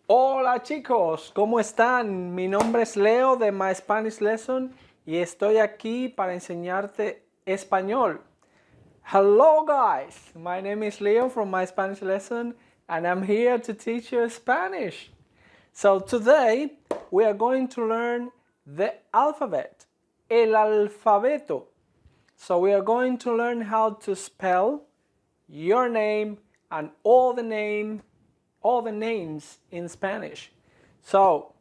Hola chicos, ¿cómo están? Mi nombre es Leo de My Spanish Lesson y estoy aquí para enseñarte español. Hello guys, my name is Leo from My Spanish Lesson and I'm here to teach you Spanish. So today we are going to learn the alphabet, el alfabeto. So we are going to learn how to spell your name and all the names in Spanish. So,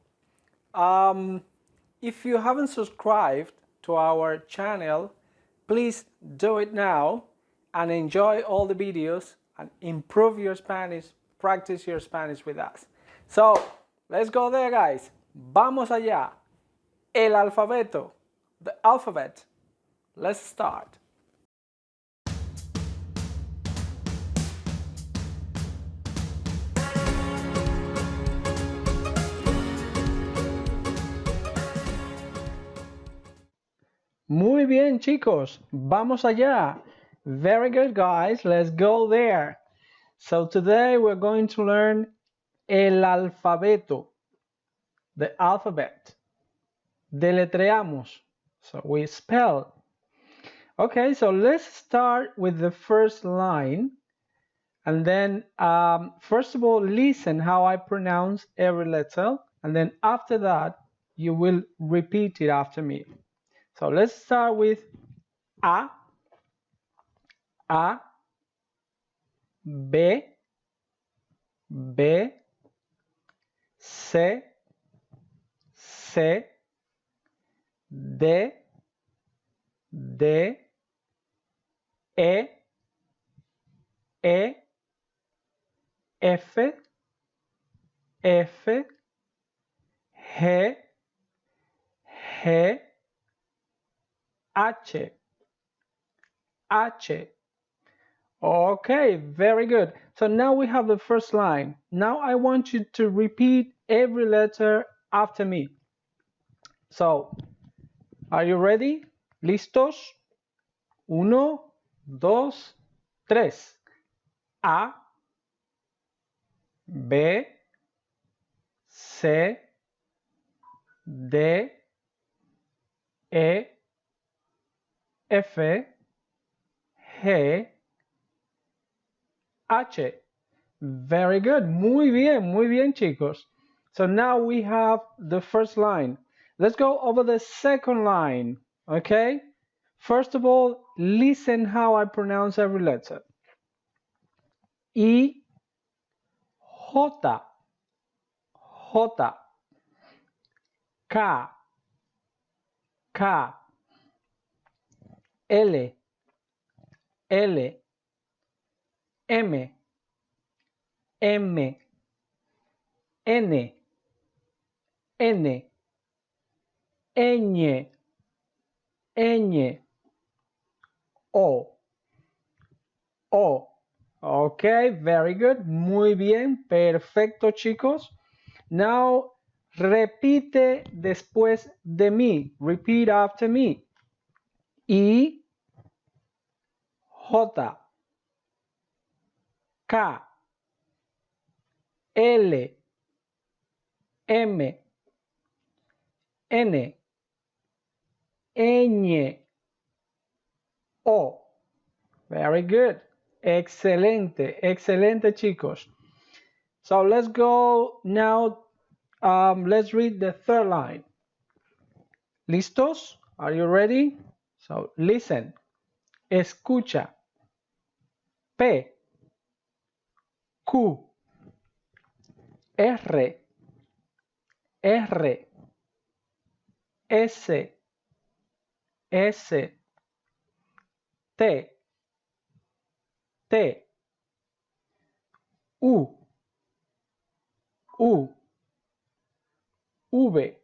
if you haven't subscribed to our channel, please do it now and enjoy all the videos and improve your Spanish, practice your Spanish with us. So, let's go there, guys. Vamos allá. El alfabeto, the alphabet. Let's start. Muy bien, chicos. Vamos allá. Very good, guys. Let's go there. So today we're going to learn el alfabeto, the alphabet. Deletreamos. So we spell. Okay, so let's start with the first line. And then, first of all, listen how I pronounce every letter. And then after that, you will repeat it after me. So let's start with A, B, B, C, C, D, D, E, E, F, F, G, G, H, H. Okay, very good. So now we have the first line. Now I want you to repeat every letter after me. So, are you ready? ¿Listos? 1, 2, 3. A, B, C, D, E, F, G, H. Very good. Muy bien, chicos. So now we have the first line. Let's go over the second line, okay? First of all, listen how I pronounce every letter. I, J, J, K, K, L, L, M, M, N, N, ñ, ñ, O, O. Okay, very good. Muy bien, perfecto, chicos. Now, repite después de mí. Repeat after me. I, J, K, L, M, N, ñ, O. Very good. Excelente, excelente, chicos. So let's go now. Let's read the third line. ¿Listos? Are you ready? So listen. Escucha. P, Q, R, R, S, S, T, T, U, U, V,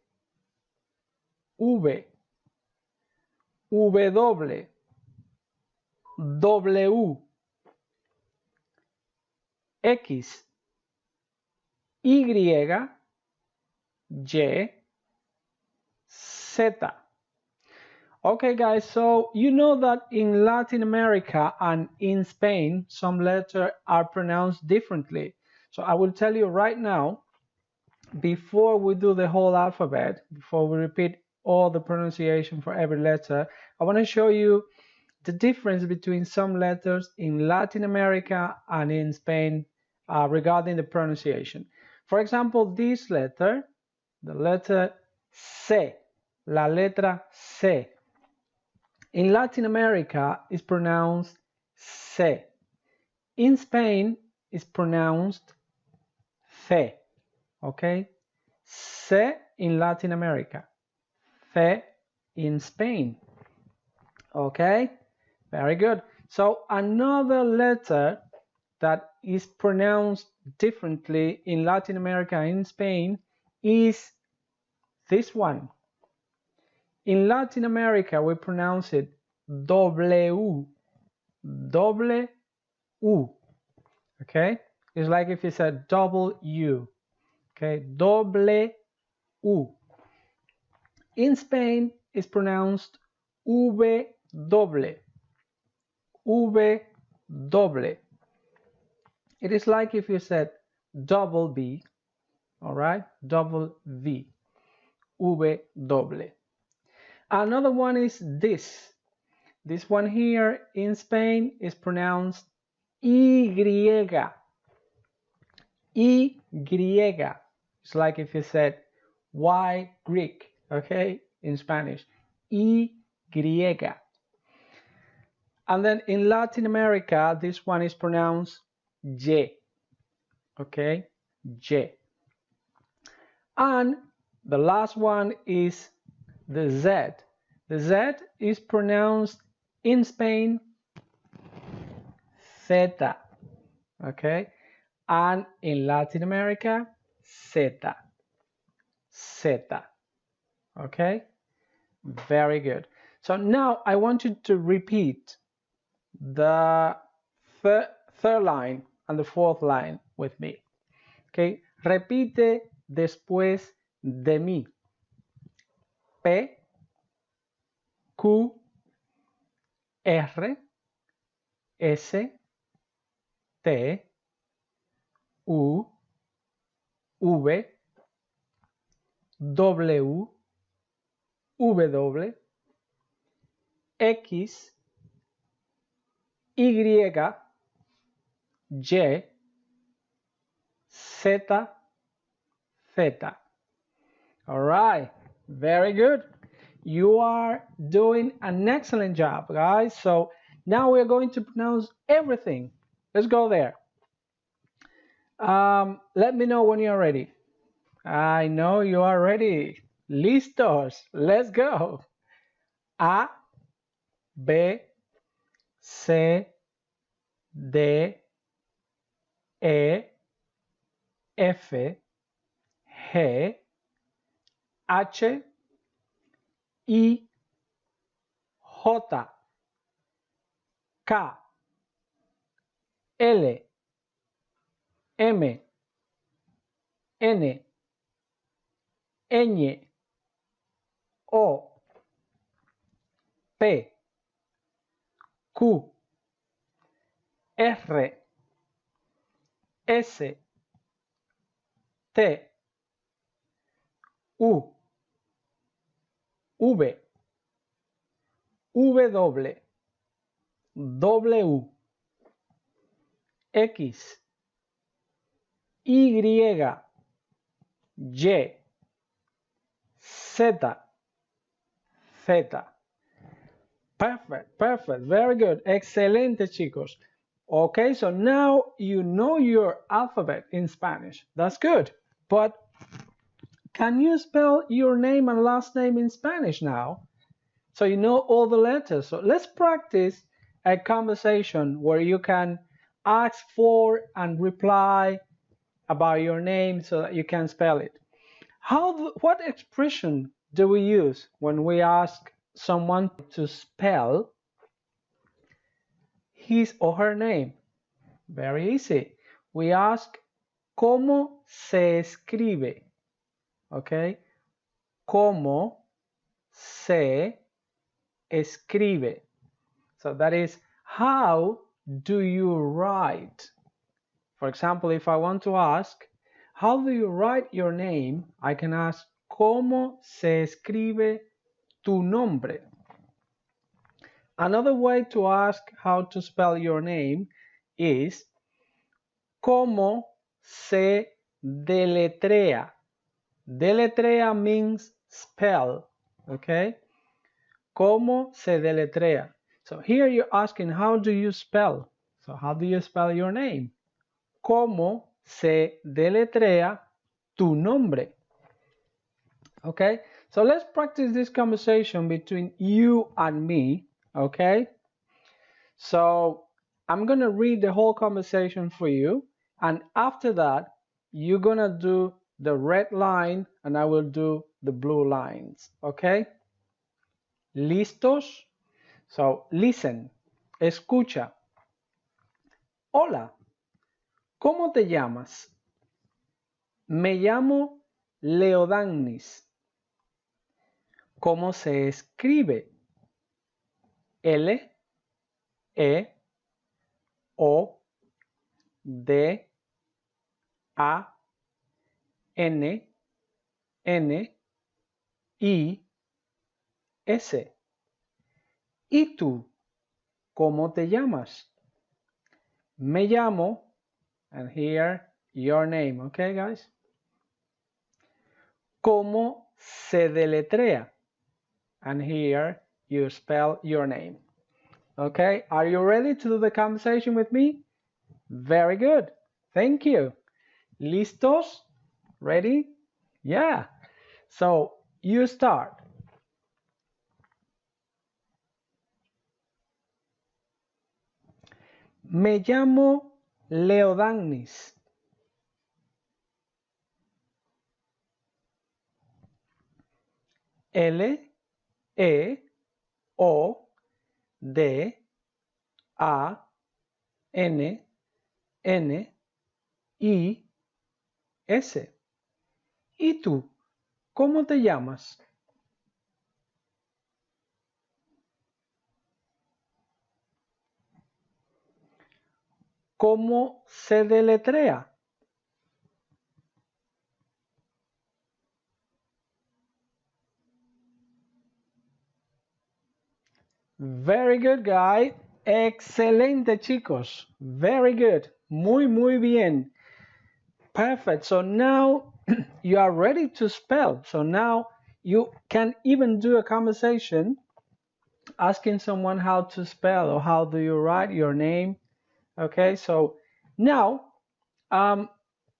V, W, W, X, Y, Y, Z. Okay, guys, so you know that in Latin America and in Spain, some letters are pronounced differently. So I will tell you right now, before we do the whole alphabet, before we repeat all the pronunciation for every letter, I want to show you the difference between some letters in Latin America and in Spain regarding the pronunciation. For example, this letter, the letter C, la letra C, in Latin America is pronounced C. In Spain is pronounced C, okay? C in Latin America, C in Spain, okay? Very good. So another letter that is pronounced differently in Latin America and in Spain is this one. In Latin America, we pronounce it W, W, okay? It's like if you said double U, okay? W. In Spain, it's pronounced V, W. It is like if you said double B, all right? Double V, W. Another one is this. This one here in Spain is pronounced Y. It's like if you said Y Greek, okay, in Spanish. Y. And then in Latin America, this one is pronounced Y, okay, Y. And the last one is the Z. The Z is pronounced in Spain Z, okay, and in Latin America Z, okay, very good. So now I want you to repeat the third line and the fourth line with me, okay. Repite después de mí. P, Q, R, S, T, U, V, W, W, X, Y, Y, Z, Z. All right, very good. You are doing an excellent job, guys. So now we're going to pronounce everything. Let's go there. Let me know when you're ready. I know you are ready. Listos. Let's go. A, B, C, D, E, F, G, H, I, J, K, L, M, N, Ñ, O, P, Q, R, S, T, U, V, W, W, X, Y, Y, Z, Z. Perfect, perfect, very good. Excelente, chicos. Okay, so now you know your alphabet in Spanish. That's good. But can you spell your name and last name in Spanish now? So you know all the letters. So let's practice a conversation where you can ask for and reply about your name so that you can spell it. What expression do we use when we ask someone to spell his or her name? Very easy. We ask, ¿cómo se escribe? Okay? ¿Cómo se escribe? So that is, how do you write? For example, if I want to ask, how do you write your name? I can ask, ¿cómo se escribe tu nombre? Another way to ask how to spell your name is, ¿cómo se deletrea? Deletrea means spell, okay? ¿Cómo se deletrea? So here you're asking, how do you spell? So how do you spell your name? ¿Cómo se deletrea tu nombre? Okay, so let's practice this conversation between you and me, okay? So I'm gonna read the whole conversation for you, and after that, you're gonna do the red line and I will do the blue lines, okay? ¿Listos? So listen, escucha. Hola, ¿cómo te llamas? Me llamo Leodannis. ¿Cómo se escribe? L, E, O, D, A, N, N, I, S. ¿Y tú? ¿Cómo te llamas? Me llamo, and here your name, okay guys? ¿Cómo se deletrea? And here you spell your name. Okay, are you ready to do the conversation with me? Very good. Thank you. ¿Listos? Ready? Yeah. So you start. Me llamo Leodannis. L, E, O, D, A, N, N, I, S. ¿Y tú? ¿Cómo te llamas? ¿Cómo se deletrea? Very good, guy. Excelente, chicos. Very good. Muy bien. Perfect. So now you are ready to spell. So now you can even do a conversation asking someone how to spell or how do you write your name. Okay, so now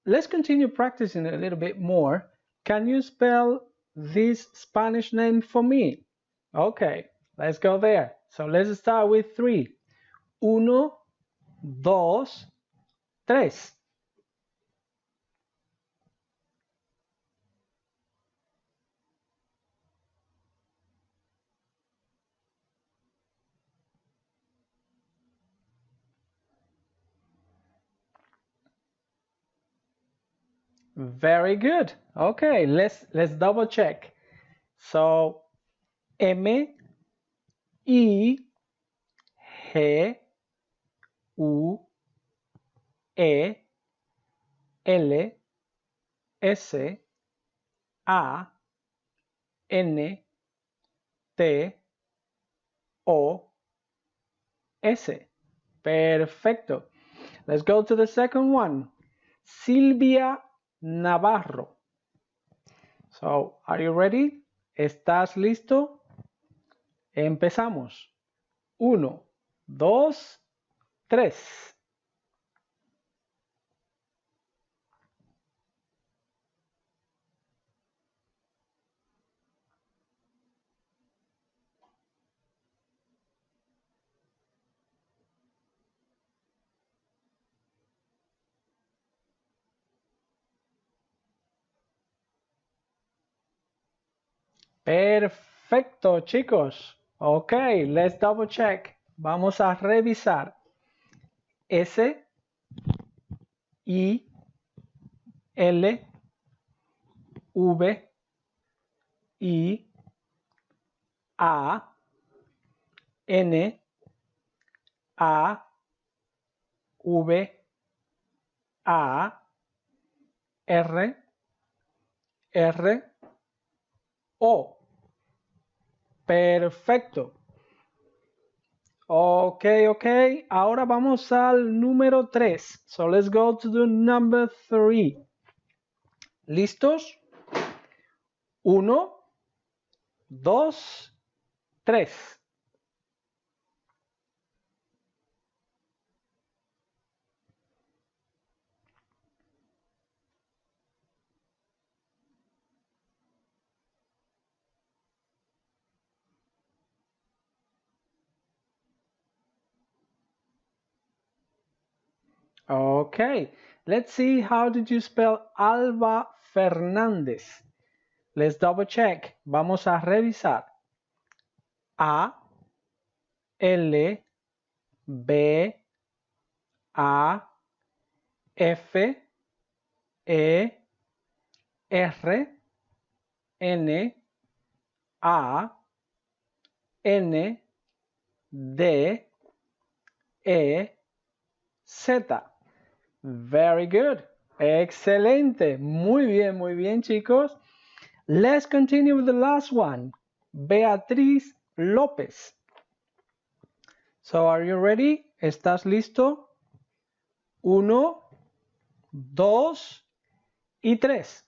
let's continue practicing a little bit more. Can you spell this Spanish name for me? Okay, let's go there. So let's start with 3. Uno, dos, tres. Very good. Okay, let's double check. So M, I, G, U, E, L, S, A, N, T, O, S. Perfecto. Let's go to the second one. Silvia Navarro. So, are you ready? ¿Estás listo? Empezamos. 1, 2, 3. Perfecto, chicos. Ok, let's double check. Vamos a revisar. S, I, L, V, I, A, N, A, V, A, R, R, O. Perfecto. Ok, ok. Ahora vamos al número 3. So let's go to the number 3. ¿Listos? 1, 2, 3. Okay, let's see how did you spell Alba Fernández. Let's double check. Vamos a revisar. A, L, B, A, F, E, R, N, A, N, D, E, Z. Very good. Excelente. Muy bien, chicos. Let's continue with the last one. Beatriz López. So, are you ready? ¿Estás listo? 1, 2 y 3.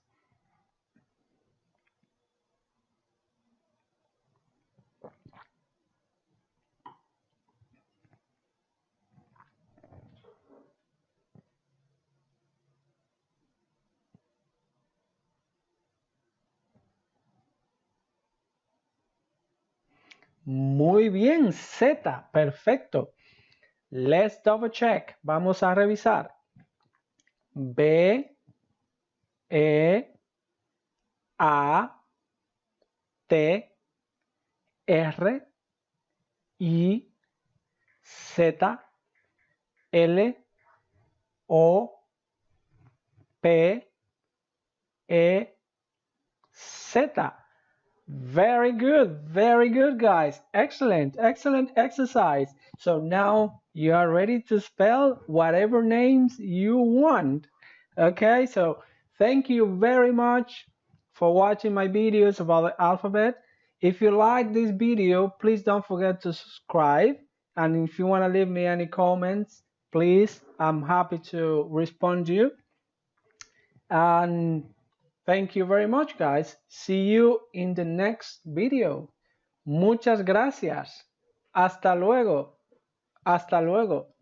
Muy bien, Z, perfecto. Let's double check. Vamos a revisar. B, E, A, T, R, I, Z, L, O, P, E, Z. Very good, guys. Excellent exercise. So now you are ready to spell whatever names you want. Okay, so thank you very much for watching my videos about the alphabet. If you like this video, please don't forget to subscribe. And if you want to leave me any comments, please, I'm happy to respond to you. And thank you very much, guys. See you in the next video. Muchas gracias. Hasta luego. Hasta luego.